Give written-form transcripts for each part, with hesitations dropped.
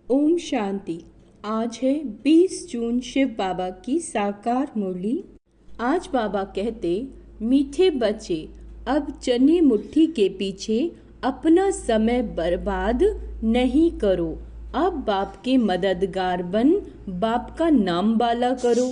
ओम शांति। आज है 20 जून, शिव बाबा की साकार मुरली। आज बाबा कहते, मीठे बच्चे, अब चने मुट्ठी के पीछे अपना समय बर्बाद नहीं करो। अब बाप के मददगार बन बाप का नाम बाला करो।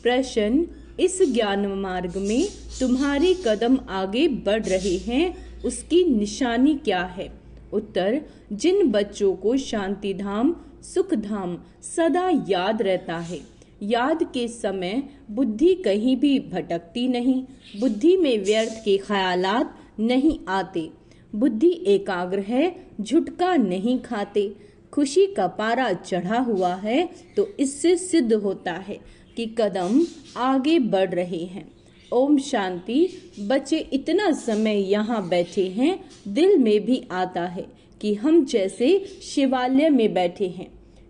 प्रश्न, इस ज्ञान मार्ग में तुम्हारे कदम आगे बढ़ रहे हैं, उसकी निशानी क्या है? उत्तर, जिन बच्चों को शांति धाम, सुख धाम सदा याद रहता है, याद के समय बुद्धि कहीं भी भटकती नहीं, बुद्धि में व्यर्थ के ख्यालात नहीं आते, बुद्धि एकाग्र है, झुटका नहीं खाते, खुशी का पारा चढ़ा हुआ है, तो इससे सिद्ध होता है कि कदम आगे बढ़ रहे हैं। ओम शांति। बच्चे इतना समय यहाँ बैठे हैं, दिल में भी आता है कि हम जैसे शिवालय में बैठे हैं।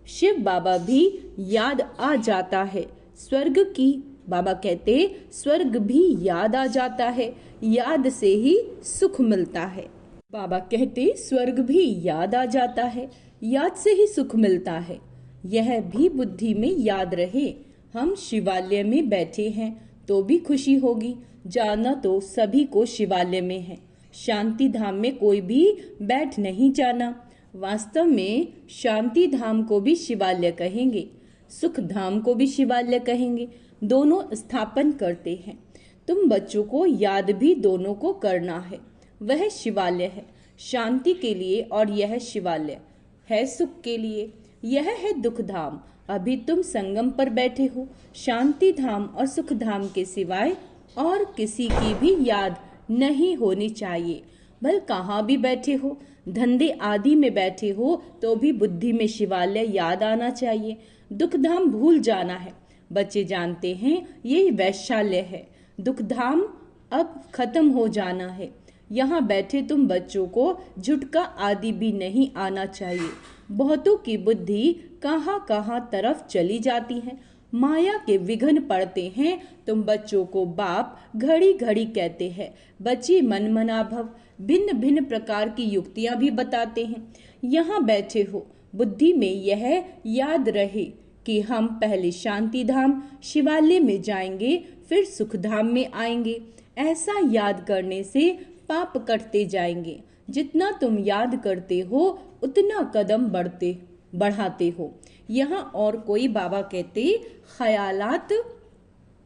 शिव बाबा भी याद आ जाता है। स्वर्ग की, बाबा कहते, स्वर्ग भी याद आ जाता है, याद से ही सुख मिलता है। बाबा कहते, स्वर्ग भी याद आ जाता है, याद से ही सुख मिलता है। यह भी बुद्धि में याद रहे। हम शिवालय में बैठे हैं तो भी खुशी होगी। जाना तो सभी को शिवालय में है। शांति धाम में कोई भी बैठ नहीं जाना। वास्तव में शांति धाम को भी शिवालय कहेंगे, सुख धाम को भी शिवालय कहेंगे। दोनों स्थापन करते हैं। तुम बच्चों को याद भी दोनों को करना है। वह शिवालय है शांति के लिए और यह शिवालय है सुख के लिए। यह है दुख धाम। अभी तुम संगम पर बैठे हो। शांति धाम और सुख धाम के सिवाय और किसी की भी याद नहीं होनी चाहिए। भल कहाँ भी बैठे हो, धंधे आदि में बैठे हो, तो भी बुद्धि में शिवालय याद आना चाहिए। दुख धाम भूल जाना है। बच्चे जानते हैं ये वैशाल्य है। दुख धाम अब खत्म हो जाना है। यहाँ बैठे तुम बच्चों को झुटका आदि भी नहीं आना चाहिए। बहुतों की बुद्धि कहाँ कहाँ तरफ चली जाती है, माया के विघ्न पड़ते हैं। तुम बच्चों को बाप घड़ी घड़ी कहते हैं, बच्चे मन मना भव, भिन्न भिन्न प्रकार की युक्तियां भी बताते हैं। यहाँ बैठे हो, बुद्धि में यह याद रहे कि हम पहले शांति धाम शिवालय में जाएंगे, फिर सुख धाम में आएंगे। ऐसा याद करने से पाप कटते जाएंगे। जितना तुम याद करते हो उतना कदम बढ़ाते हो। यहाँ और कोई, बाबा कहते, ख्यालात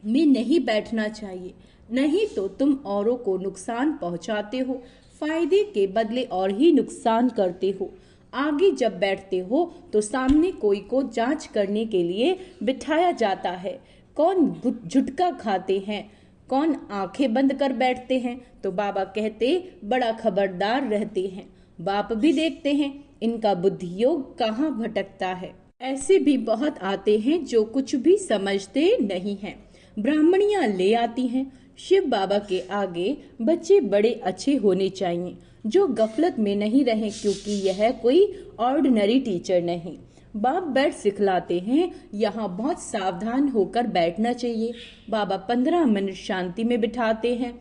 में नहीं बैठना चाहिए, नहीं तो तुम औरों को नुकसान पहुंचाते हो, फायदे के बदले और ही नुकसान करते हो। आगे जब बैठते हो तो सामने कोई को जांच करने के लिए बिठाया जाता है। कौन झुटका खाते हैं, कौन आंखें बंद कर बैठते हैं, तो बाबा कहते बड़ा खबरदार रहते हैं। बाप भी देखते हैं इनका बुद्धि योग कहाँ भटकता है। ऐसे भी बहुत आते हैं जो कुछ भी समझते नहीं हैं। ब्राह्मणियां ले आती हैं। शिव बाबा के आगे बच्चे बड़े अच्छे होने चाहिए, जो गफलत में नहीं रहे, क्योंकि यह कोई ऑर्डिनरी टीचर नहीं। बाप बैठ सिखलाते हैं। यहाँ बहुत सावधान होकर बैठना चाहिए। बाबा 15 मिनट शांति में बिठाते हैं।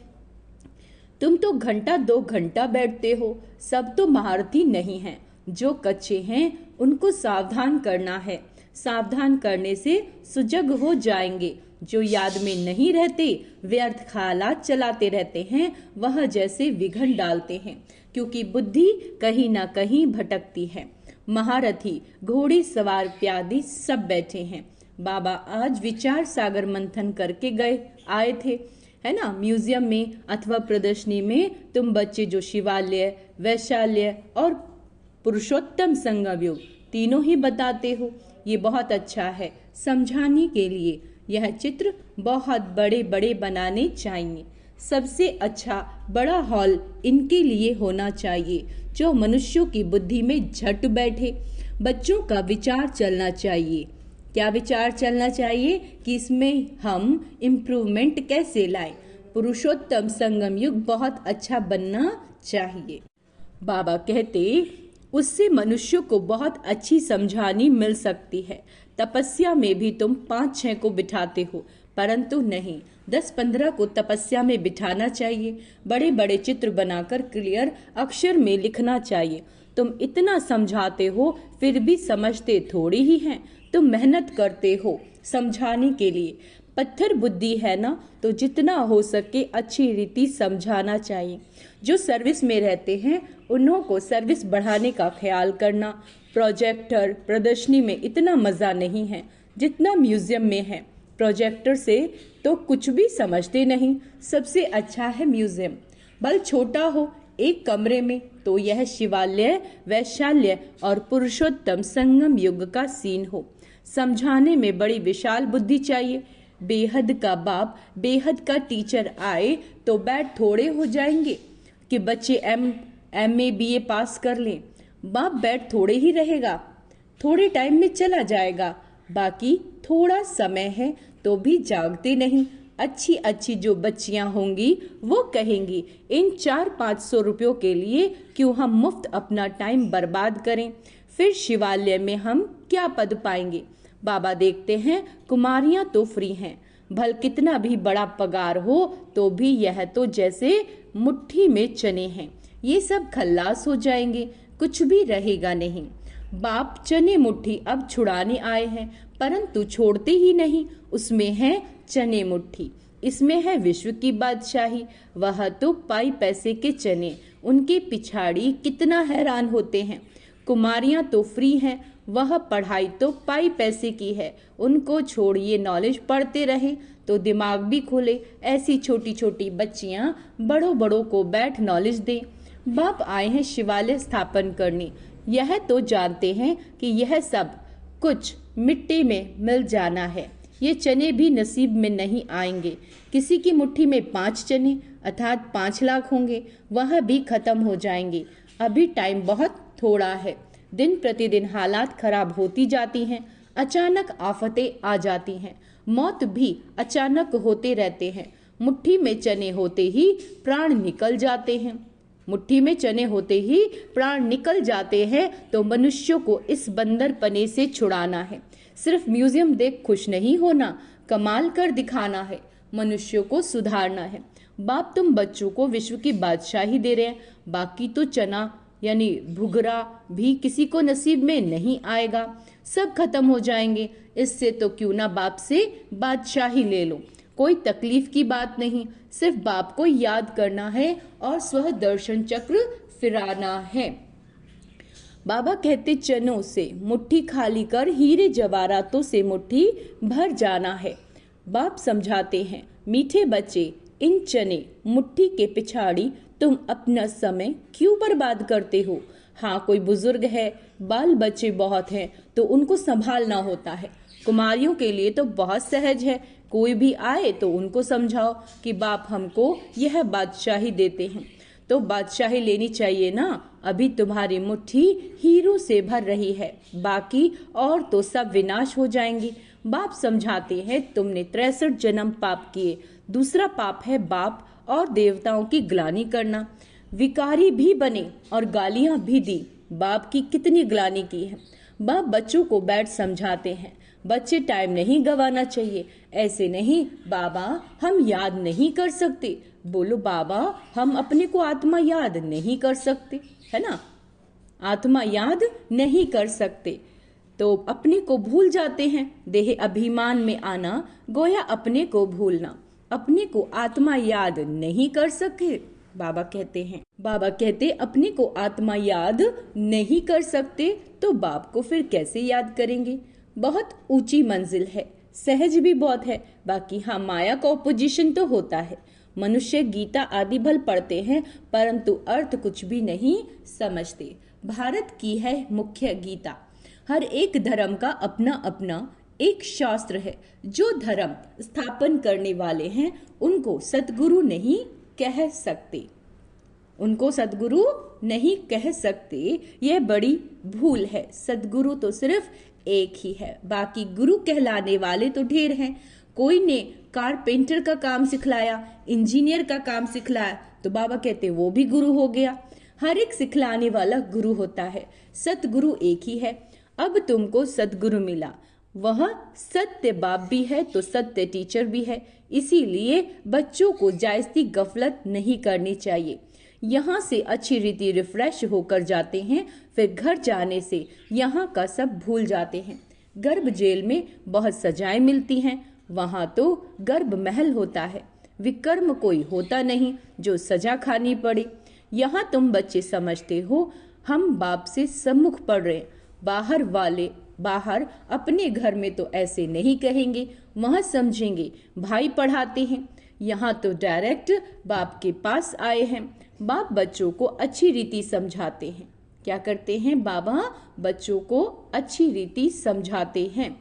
तुम तो घंटा 2 घंटा बैठते हो। सब तो महारथी नहीं हैं। जो कच्चे हैं उनको सावधान करना है। सावधान करने से सुजग हो जाएंगे। जो याद में नहीं रहते, व्यर्थ ख्यालात चलाते रहते हैं, वह जैसे विघ्न डालते हैं, क्योंकि बुद्धि कहीं ना कहीं भटकती है। महारथी, घोड़े सवार, प्यादी सब बैठे हैं। बाबा आज विचार सागर मंथन करके आए थे, है ना, म्यूजियम में अथवा प्रदर्शनी में। तुम बच्चे जो शिवालय, वैशाल्य और पुरुषोत्तम संगम युग तीनों ही बताते हो। ये बहुत अच्छा है समझाने के लिए। यह चित्र बहुत बड़े बड़े बनाने चाहिए। सबसे अच्छा बड़ा हॉल इनके लिए होना चाहिए, जो मनुष्यों की बुद्धि में झट बैठे। बच्चों का विचार चलना चाहिए। क्या विचार चलना चाहिए कि इसमें हम इम्प्रूवमेंट कैसे लाएं। पुरुषोत्तम संगम युग बहुत अच्छा बनना चाहिए। बाबा कहते, उससे मनुष्यों को बहुत अच्छी समझानी मिल सकती है। तपस्या में भी तुम 5-6 को बिठाते हो, परंतु नहीं, 10-15 को तपस्या में बिठाना चाहिए। बड़े बड़े चित्र बनाकर क्लियर अक्षर में लिखना चाहिए। तुम इतना समझाते हो फिर भी समझते थोड़ी ही हैं। तुम मेहनत करते हो समझाने के लिए। पत्थर बुद्धि है ना, तो जितना हो सके अच्छी रीति समझाना चाहिए। जो सर्विस में रहते हैं उन्हों को सर्विस बढ़ाने का ख्याल करना। प्रोजेक्टर प्रदर्शनी में इतना मज़ा नहीं है जितना म्यूजियम में है। प्रोजेक्टर से तो कुछ भी समझते नहीं। सबसे अच्छा है म्यूजियम। भले छोटा हो, एक कमरे में, तो यह शिवालय, वैशाल्य और पुरुषोत्तम संगम युग का सीन हो। समझाने में बड़ी विशाल बुद्धि चाहिए। बेहद का बाप बेहद का टीचर आए तो बैठ थोड़े हो जाएंगे कि बच्चे MA BA पास कर लें। बाप बैठ थोड़े ही रहेगा, थोड़े टाइम में चला जाएगा। बाकी थोड़ा समय है तो भी जागते नहीं। अच्छी अच्छी जो बच्चियां होंगी वो कहेंगी इन 400-500 रुपयों के लिए क्यों हम मुफ्त अपना टाइम बर्बाद करें। फिर शिवालय में हम क्या पद पाएंगे। बाबा देखते हैं कुमारियां तो फ्री हैं, भल कितना भी बड़ा पगार हो तो भी यह तो जैसे मुट्ठी में चने हैं। ये सब खल्लास हो जाएंगे, कुछ भी रहेगा नहीं। बाप चने मुट्ठी अब छुड़ाने आए हैं, परंतु छोड़ते ही नहीं। उसमें है चने मुट्ठी, इसमें है विश्व की बादशाही। वह तो पाई पैसे के चने, उनके पिछाड़ी कितना हैरान होते हैं। कुमारियां तो फ्री हैं, वह पढ़ाई तो पाई पैसे की है। उनको छोड़िए, नॉलेज पढ़ते रहे तो दिमाग भी खुले। ऐसी छोटी छोटी बच्चियां बड़ों बड़ों को बैठ नॉलेज दें। बाप आए हैं शिवालय स्थापन करने। यह तो जानते हैं कि यह सब कुछ मिट्टी में मिल जाना है। ये चने भी नसीब में नहीं आएंगे। किसी की मुट्ठी में 5 चने अर्थात 5 लाख होंगे, वह भी खत्म हो जाएंगे। अभी टाइम बहुत थोड़ा है। दिन प्रतिदिन हालात खराब होती जाती हैं। अचानक आफतें आ जाती हैं। मौत भी अचानक होते रहते हैं। मुट्ठी में चने होते ही प्राण निकल जाते हैं। मुट्ठी में चने होते ही प्राण निकल जाते हैं। तो मनुष्यों को इस बंदरपने से छुड़ाना है। सिर्फ म्यूजियम देख खुश नहीं होना, कमाल कर दिखाना है। मनुष्यों को सुधारना है। बाप तुम बच्चों को विश्व की बादशाही दे रहे हैं, बाकी तो चना यानी भुगरा भी किसी को नसीब में नहीं आएगा। सब खत्म हो जाएंगे। इससे तो क्यों ना बाप से बादशाही ले लो। कोई तकलीफ की बात नहीं, सिर्फ बाप को याद करना है और स्व दर्शन चक्र फिराना है। बाबा कहते चनों से मुट्ठी खाली कर हीरे जवाहरातों से मुट्ठी भर जाना है। बाप समझाते हैं मीठे बच्चे, इन चने मुट्ठी के पिछाड़ी तुम अपना समय क्यों बर्बाद करते हो। हाँ, कोई बुजुर्ग है, बाल बच्चे बहुत हैं तो उनको संभालना होता है। कुमारियों के लिए तो बहुत सहज है, कोई भी आए तो उनको समझाओ कि बाप हमको यह बादशाही देते हैं तो बादशाही लेनी चाहिए ना। अभी तुम्हारी मुट्ठी हीरों से भर रही है, बाकी और तो सब विनाश हो जाएंगी। बाप समझाते हैं तुमने 63 जन्म पाप किए। दूसरा पाप है बाप और देवताओं की ग्लानि करना। विकारी भी बने और गालियां भी दी। बाप की कितनी ग्लानि की है। बाप बच्चों को बैठ समझाते हैं बच्चे टाइम नहीं गवाना चाहिए। ऐसे नहीं बाबा हम याद नहीं कर सकते। बोलो बाबा हम अपने को आत्मा याद नहीं कर सकते, है ना। आत्मा याद नहीं कर सकते तो अपने को भूल जाते हैं। देह अभिमान में आना गोया अपने को भूलना। अपने को आत्मा याद नहीं कर सके। बाबा कहते अपने को आत्मा याद नहीं कर सकते तो बाप को फिर कैसे याद करेंगे। बहुत ऊंची मंजिल है, सहज भी बहुत है। बाकी हाँ, माया का ओपोजिशन तो होता है। मनुष्य गीता आदि भल पढ़ते हैं परंतु अर्थ कुछ भी नहीं समझते। भारत की है मुख्य गीता। हर एक धर्म का अपना अपना एक शास्त्र है। जो धर्म स्थापन करने वाले हैं उनको सतगुरु नहीं कह सकते। यह बड़ी भूल है। सतगुरु तो सिर्फ एक ही है, बाकी गुरु कहलाने वाले तो ढेर हैं। कोई ने कारपेंटर का काम सिखलाया, इंजीनियर का काम सिखलाया तो बाबा कहते वो भी गुरु हो गया। हर एक सिखलाने वाला गुरु होता है। सतगुरु एक ही है। अब तुमको सतगुरु मिला, वह सत्य बाप भी है तो सत्य टीचर भी है। इसीलिए बच्चों को जायज़ी गफलत नहीं करनी चाहिए। यहाँ से अच्छी रीति रिफ्रेश होकर जाते हैं फिर घर जाने से यहाँ का सब भूल जाते हैं। गर्भ जेल में बहुत सजाएं मिलती हैं, वहाँ तो गर्भ महल होता है। विकर्म कोई होता नहीं जो सजा खानी पड़े। यहाँ तुम बच्चे समझते हो हम बाप से सम्मुख पढ़ रहे, बाहर अपने घर में तो ऐसे नहीं कहेंगे, वहाँ समझेंगे भाई पढ़ाते हैं। यहाँ तो डायरेक्ट बाप के पास आए हैं। बाप बच्चों को अच्छी रीति समझाते हैं। क्या करते हैं बाबा? बच्चों को अच्छी रीति समझाते हैं।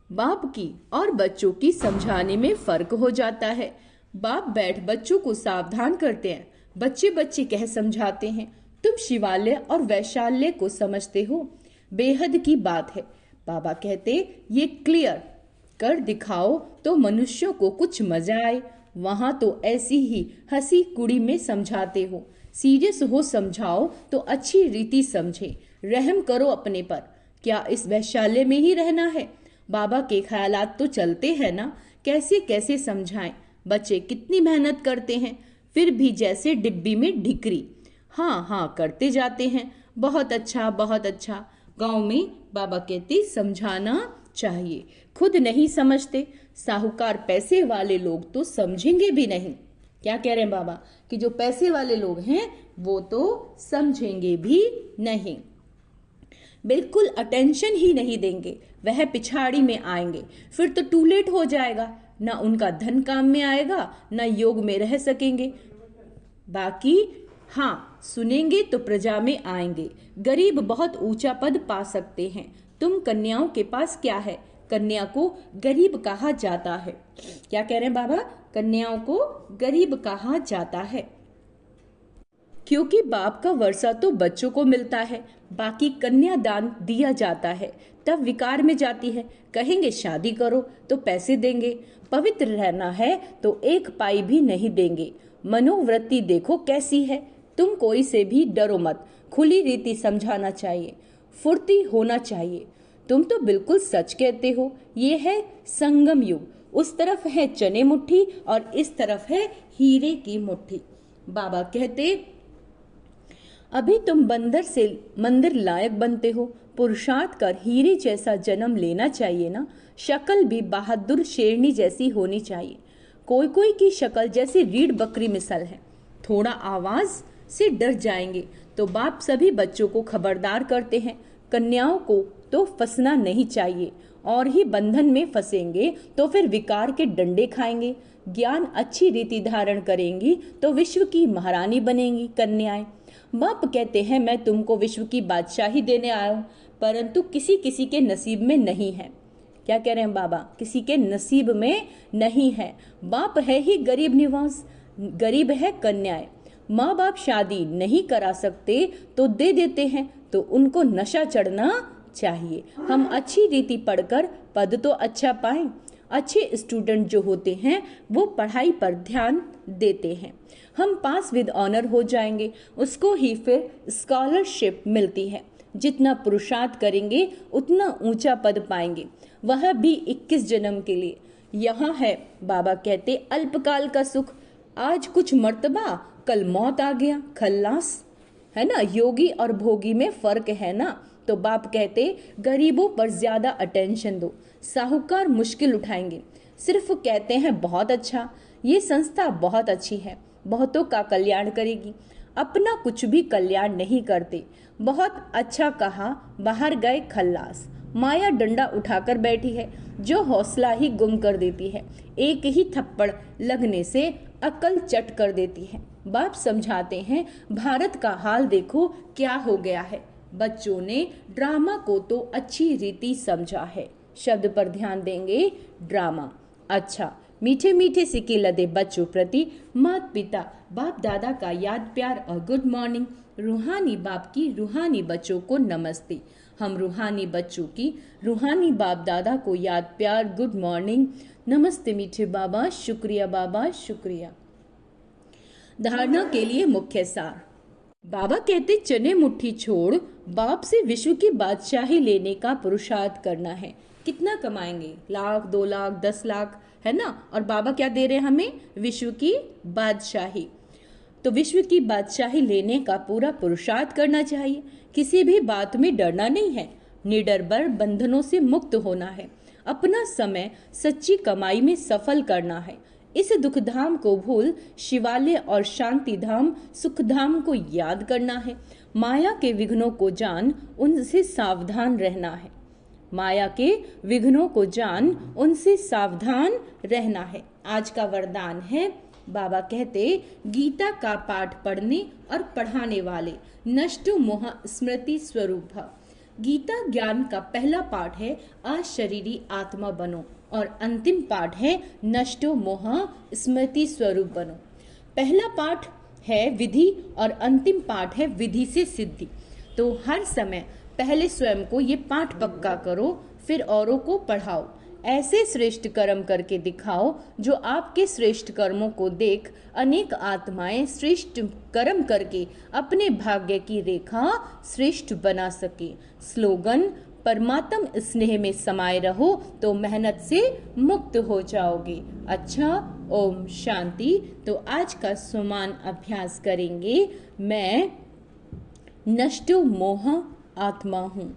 बाप की और बच्चों की समझाने में फर्क हो जाता है। बाप बैठ बच्चों को सावधान करते हैं, बच्चे बच्चे कह समझाते हैं। तुम शिवालय और वैशाल्य को समझते हो, बेहद की बात है। बाबा कहते ये क्लियर कर दिखाओ तो मनुष्यों को कुछ मजा आए। वहां तो ऐसी ही हंसी कुड़ी में समझाते हो, सीरियस हो समझाओ तो अच्छी रीति समझे। रहम करो अपने पर। क्या इस वैशाल्य में ही रहना है? बाबा के ख्यालात तो चलते हैं ना, कैसे कैसे समझाएं। बच्चे कितनी मेहनत करते हैं, फिर भी जैसे डिब्बी में ढिकरी हाँ हाँ करते जाते हैं। बहुत अच्छा बहुत अच्छा। गांव में बाबा कहते समझाना चाहिए, खुद नहीं समझते। साहूकार पैसे वाले लोग तो समझेंगे भी नहीं। क्या कह रहे हैं बाबा कि जो पैसे वाले लोग हैं वो तो समझेंगे भी नहीं, बिल्कुल अटेंशन ही नहीं देंगे, वह पिछाड़ी में आएंगे। फिर तो टू लेट हो जाएगा, ना उनका धन काम में आएगा, ना योग में रह सकेंगे। बाकी हाँ सुनेंगे तो प्रजा में आएंगे। गरीब बहुत ऊंचा पद पा सकते हैं। तुम कन्याओं के पास क्या है? कन्या को गरीब कहा जाता है। क्या कह रहे हैं बाबा? कन्याओं को गरीब कहा जाता है क्योंकि बाप का वर्षा तो बच्चों को मिलता है, बाकी कन्यादान दिया जाता है, तब विकार में जाती है। कहेंगे शादी करो तो पैसे देंगे, पवित्र रहना है तो एक पाई भी नहीं देंगे। मनोवृत्ति देखो कैसी है। तुम कोई से भी डरो मत, खुली रीति समझाना चाहिए, फुर्ती होना चाहिए। तुम तो बिल्कुल सच कहते हो। ये है संगम युग, उस तरफ है चने मुट्ठी और इस तरफ है हीरे की मुट्ठी। बाबा कहते अभी तुम बंदर से मंदिर लायक बनते हो, पुरुषार्थ कर हीरे जैसा जन्म लेना चाहिए ना। शक्ल भी बहादुर शेरनी जैसी होनी चाहिए। कोई कोई की शक्ल जैसी रीढ़ बकरी मिसल है, थोड़ा आवाज से डर जाएंगे तो बाप सभी बच्चों को खबरदार करते हैं। कन्याओं को तो फंसना नहीं चाहिए, और ही बंधन में फंसेंगे तो फिर विकार के डंडे खाएंगे। ज्ञान अच्छी रीति धारण करेंगी तो विश्व की महारानी बनेंगी कन्याएं। बाप कहते हैं मैं तुमको विश्व की बादशाही देने आया हूँ, परंतु किसी किसी के नसीब में नहीं है। क्या कह रहे हैं बाबा? किसी के नसीब में नहीं है। बाप है ही गरीब निवास, गरीब है कन्याएं। माँ बाप शादी नहीं करा सकते तो दे देते हैं, तो उनको नशा चढ़ना चाहिए। हम अच्छी रीति पढ़कर पद तो अच्छा पाएं। अच्छे स्टूडेंट जो होते हैं वो पढ़ाई पर ध्यान देते हैं। हम पास विद ऑनर हो जाएंगे, उसको ही फिर स्कॉलरशिप मिलती है। जितना पुरुषार्थ करेंगे उतना ऊंचा पद पाएंगे, वह भी 21 जन्म के लिए। यहाँ है बाबा कहते अल्पकाल का सुख, आज कुछ मर्तबा कल मौत आ गया, खल्लास है ना। योगी और भोगी में फर्क है ना। तो बाप कहते गरीबों पर ज्यादा अटेंशन दो, साहूकार मुश्किल उठाएंगे। सिर्फ कहते हैं बहुत अच्छा, ये संस्था बहुत अच्छी है, बहुतों का कल्याण करेगी, अपना कुछ भी कल्याण नहीं करते। बहुत अच्छा कहा, बाहर गए खल्लास। माया डंडा उठाकर बैठी है जो हौसला ही गुम कर देती है। एक ही थप्पड़ लगने से अकल चट कर देती है। बाप समझाते हैं भारत का हाल देखो क्या हो गया है। बच्चों ने ड्रामा को तो अच्छी रीति समझा है। शब्द पर ध्यान देंगे, ड्रामा। अच्छा, मीठे मीठे सिक्के लदे बच्चों प्रति माता पिता बाप दादा का याद प्यार और गुड मॉर्निंग। रूहानी बाप की रूहानी बच्चों को नमस्ते। हम रूहानी बच्चों की रूहानी बाप दादा को याद प्यार गुड मॉर्निंग, नमस्ते मीठे बाबा, शुक्रिया बाबा, शुक्रिया। धारणा के लिए मुख्य सार। बाबा कहते चने मुट्ठी छोड़ बाप से विश्व की बादशाही लेने का पुरुषार्थ करना है। कितना कमाएंगे? लाख, 2 लाख, 10 लाख, है ना। और बाबा क्या दे रहे हैं हमें? विश्व की बादशाही। तो विश्व की बादशाही लेने का पूरा पुरुषार्थ करना चाहिए। किसी भी बात में डरना नहीं है, निडर बंधनों से मुक्त होना है, अपना समय सच्ची कमाई में सफल करना है। इस दुखधाम को भूल शिवालय और शांति धाम सुखधाम को याद करना है। माया के विघ्नों को जान उनसे सावधान रहना है। माया के विघ्नों को जान उनसे सावधान रहना है। आज का वरदान है, बाबा कहते, गीता का पाठ पढ़ने और पढ़ाने वाले नष्टो मोह स्मृति स्वरूप भव। गीता ज्ञान का पहला पाठ है, अशरीरी आत्मा बनो, और अंतिम पाठ है, नष्टो मोह स्मृति स्वरूप बनो। पहला पाठ है विधि और अंतिम पाठ है विधि से सिद्धि। तो हर समय पहले स्वयं को ये पाठ पक्का करो, फिर औरों को पढ़ाओ। ऐसे श्रेष्ठ कर्म करके दिखाओ जो आपके श्रेष्ठ कर्मों को देख अनेक आत्माएं श्रेष्ठ कर्म करके अपने भाग्य की रेखा श्रेष्ठ बना सके। स्लोगन, परमात्म स्नेह में समाये रहो तो मेहनत से मुक्त हो जाओगे। अच्छा, ओम शांति। तो आज का सुमान अभ्यास करेंगे। मैं नष्टो मोह आत्मा हूँ।